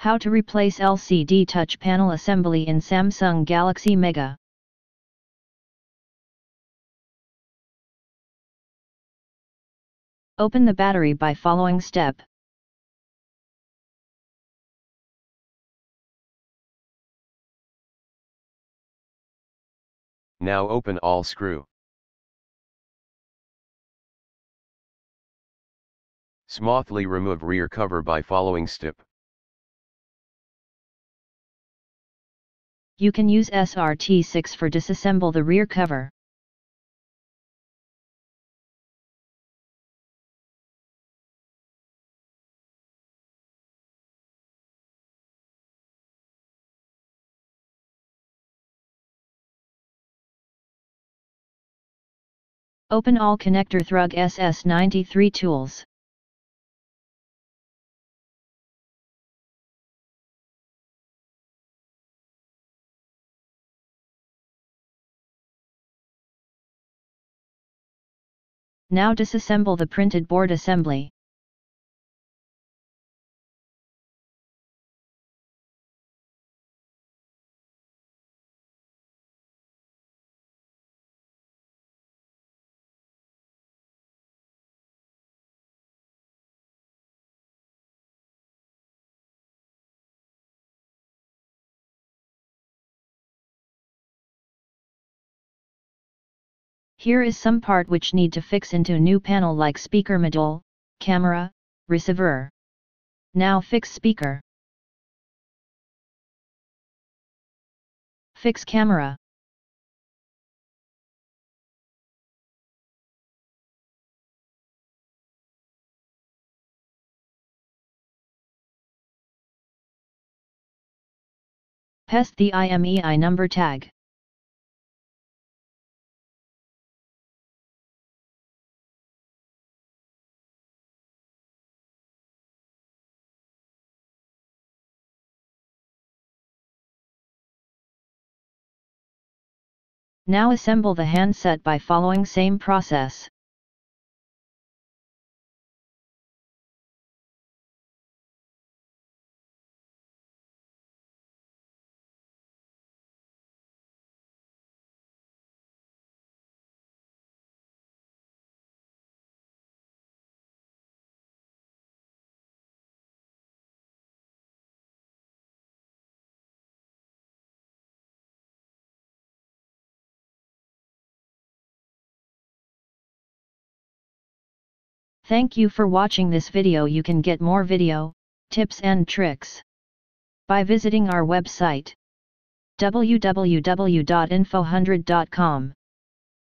How to replace LCD touch panel assembly in Samsung Galaxy Mega. Open the battery by following step. Now open all screw. Smoothly remove rear cover by following step. You can use SRT6 for disassemble the rear cover. Open all connector Thrug SS93 tools. Now disassemble the printed board assembly. Here is some part which need to fix into new panel like speaker module, camera, receiver. Now fix speaker. Fix camera. Paste the IMEI number tag. Now assemble the handset by following same process. Thank you for watching this video. You can get more video, tips and tricks by visiting our website www.info100.com.